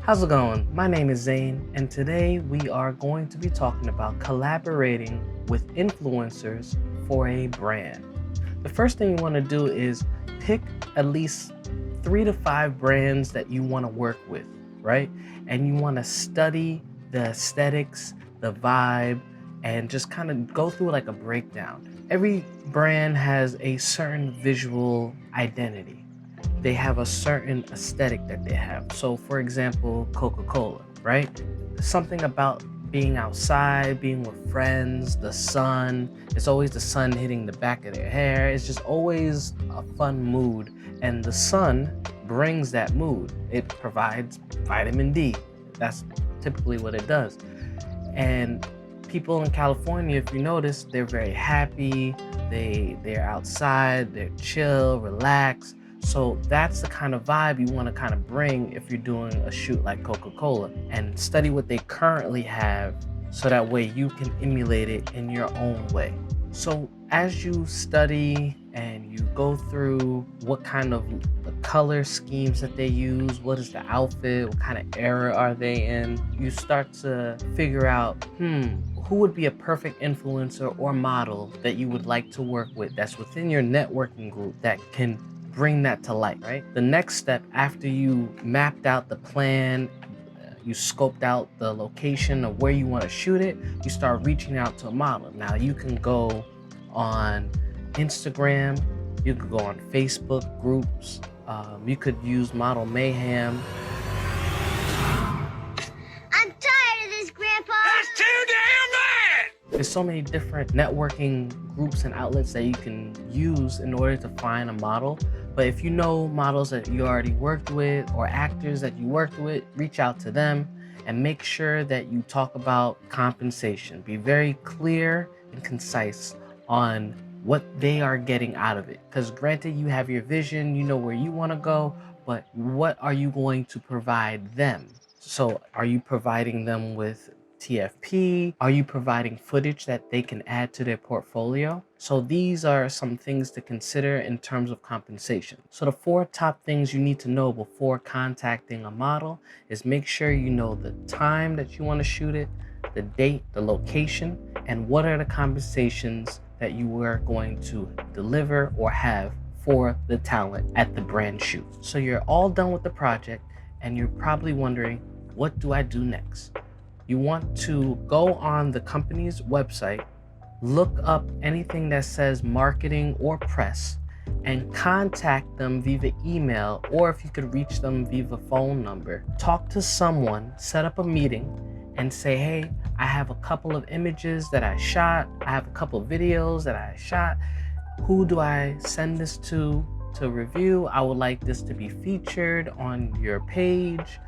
How's it going? My name is Zane, and today we are going to be talking about collaborating with influencers for a brand. The first thing you want to do is pick at least 3 to 5 brands that you want to work with, right? And you want to study the aesthetics, the vibe, and just kind of go through like a breakdown. Every brand has a certain visual identity. They have a certain aesthetic that they have. So for example, Coca-Cola, right? Something about being outside, being with friends, the sun. It's always the sun hitting the back of their hair. It's just always a fun mood. And the sun brings that mood. It provides vitamin D. That's typically what it does. And people in California, if you notice, they're very happy. They're outside, they're chill, relaxed. So that's the kind of vibe you want to kind of bring if you're doing a shoot like Coca-Cola, and study what they currently have so that way you can emulate it in your own way. So as you study and you go through what kind of the color schemes that they use, what is the outfit, what kind of era are they in, you start to figure out, who would be a perfect influencer or model that you would like to work with that's within your networking group that can bring that to light, right? The next step after you mapped out the plan, you scoped out the location of where you want to shoot it, you start reaching out to a model. Now you can go on Instagram, you could go on Facebook groups, you could use Model Mayhem. I'm tired of this, Grandpa! That's too damn bad! There's so many different networking groups and outlets that you can use in order to find a model. But if you know models that you already worked with or actors that you worked with, reach out to them and make sure that you talk about compensation. Be very clear and concise on what they are getting out of it. Because granted, you have your vision, you know where you want to go, but what are you going to provide them? So are you providing them with TFP? Are you providing footage that they can add to their portfolio? So these are some things to consider in terms of compensation. So the 4 top things you need to know before contacting a model is make sure you know the time that you want to shoot it, the date, the location, and what are the compensations that you are going to deliver or have for the talent at the brand shoot. So you're all done with the project and you're probably wondering, what do I do next? You want to go on the company's website, look up anything that says marketing or press, and contact them via email, or if you could reach them via phone number. Talk to someone, set up a meeting, and say, hey, I have a couple of images that I shot, I have a couple of videos that I shot. Who do I send this to review? I would like this to be featured on your page.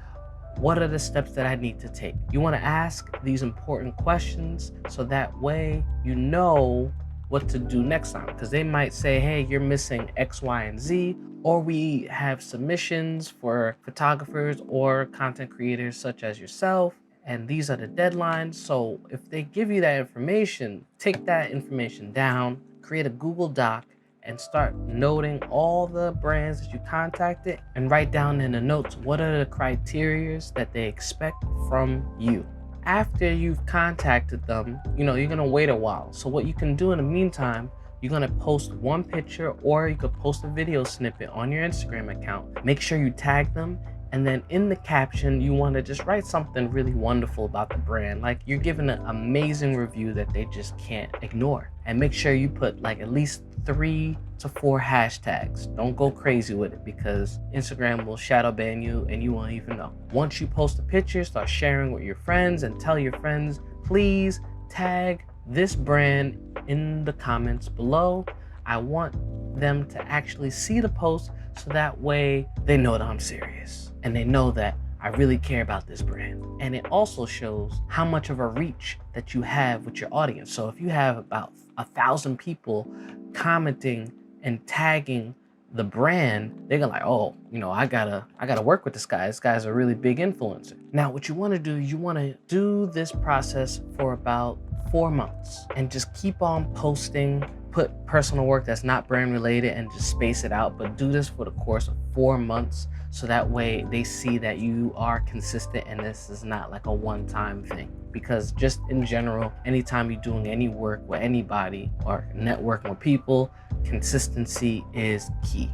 What are the steps that I need to take? You want to ask these important questions so that way you know what to do next time, because they might say, hey, you're missing X, Y, and Z, or we have submissions for photographers or content creators such as yourself, and these are the deadlines. So if they give you that information, take that information down, create a Google Doc, and start noting all the brands that you contacted, and write down in the notes what are the criteria that they expect from you. After you've contacted them, you're gonna wait a while. So what you can do in the meantime, you're gonna post one picture, or you could post a video snippet on your Instagram account. Make sure you tag them, and then in the caption, you wanna just write something really wonderful about the brand. Like you're giving an amazing review that they just can't ignore. And make sure you put like at least 3 to 4 hashtags. Don't go crazy with it, because Instagram will shadow ban you and you won't even know. Once you post a picture, start sharing with your friends and tell your friends, please tag this brand in the comments below. I want them to actually see the post so that way they know that I'm serious and they know that I really care about this brand. And it also shows how much of a reach that you have with your audience. So if you have about 1,000 people commenting and tagging the brand, they're gonna like, oh, I gotta work with this guy. This guy's a really big influencer. Now, what you wanna do, you wanna do this process for about 4 months and just keep on posting, put personal work that's not brand related and just space it out, but do this for the course of 4 months so that way they see that you are consistent and this is not like a one-time thing. Because just in general, anytime you're doing any work with anybody or networking with people, consistency is key.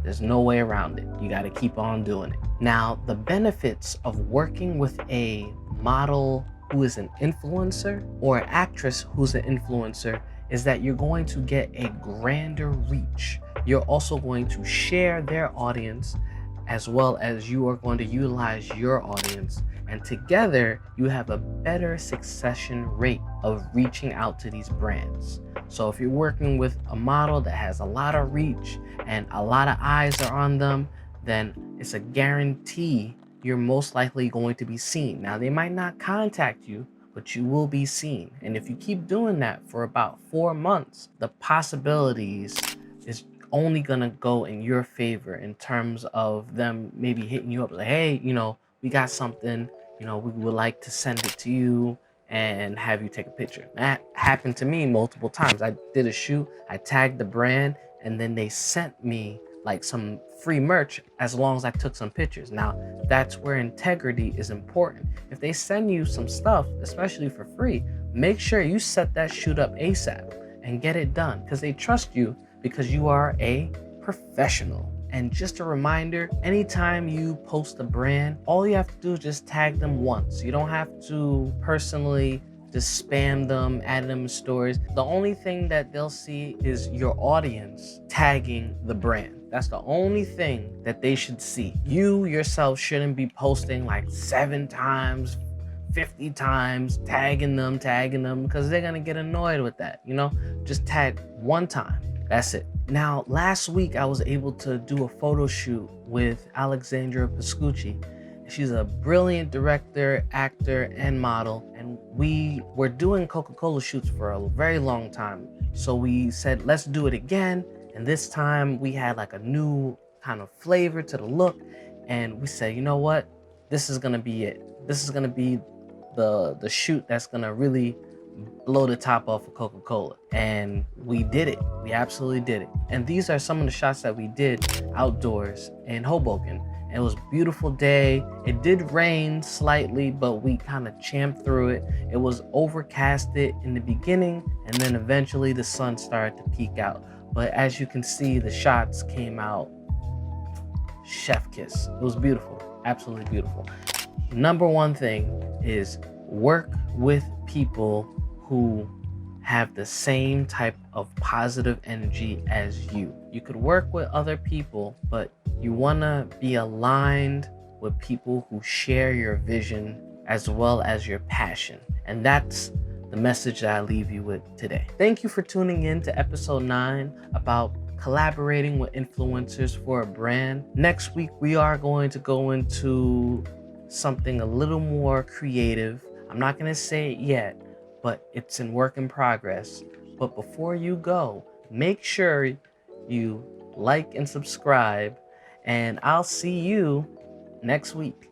There's no way around it. You got to keep on doing it. Now, the benefits of working with a model who is an influencer or an actress who's an influencer is that you're going to get a grander reach. You're also going to share their audience as well as you are going to utilize your audience. And together, you have a better succession rate of reaching out to these brands. So if you're working with a model that has a lot of reach and a lot of eyes are on them, then it's a guarantee you're most likely going to be seen. Now, they might not contact you, but you will be seen. And if you keep doing that for about 4 months, the possibilities is only gonna go in your favor in terms of them maybe hitting you up like, hey, we got something, we would like to send it to you and have you take a picture. That happened to me multiple times. I did a shoot, I tagged the brand, and then they sent me like some free merch as long as I took some pictures. Now, that's where integrity is important. If they send you some stuff, especially for free, make sure you set that shoot up ASAP and get it done because they trust you because you are a professional. And just a reminder, anytime you post a brand, all you have to do is just tag them once. You don't have to personally just spam them, add them in stories. The only thing that they'll see is your audience tagging the brand. That's the only thing that they should see. You yourself shouldn't be posting like 7 times, 50 times, tagging them, because they're gonna get annoyed with that, Just tag one time. That's it. Now, last week I was able to do a photo shoot with Alexandra Pascucci. She's a brilliant director, actor, and model. And we were doing Coca-Cola shoots for a very long time. So we said, let's do it again. And this time we had like a new kind of flavor to the look. And we said, you know what? This is gonna be it. This is gonna be the shoot that's gonna really blow the top off of Coca-Cola. And we did it. We absolutely did it. And these are some of the shots that we did outdoors in Hoboken. And it was a beautiful day. It did rain slightly, but we kind of champed through it. It was overcasted in the beginning, and then eventually the sun started to peek out. But as you can see, the shots came out chef kiss. It was beautiful, absolutely beautiful. Number one thing is work with people who have the same type of positive energy as you. You could work with other people, but you want to be aligned with people who share your vision as well as your passion. And that's the message that I leave you with today. Thank you for tuning in to episode 9 about collaborating with influencers for a brand. Next week, we are going to go into something a little more creative. I'm not going to say it yet, but it's in work in progress. But before you go, make sure you like and subscribe, and I'll see you next week.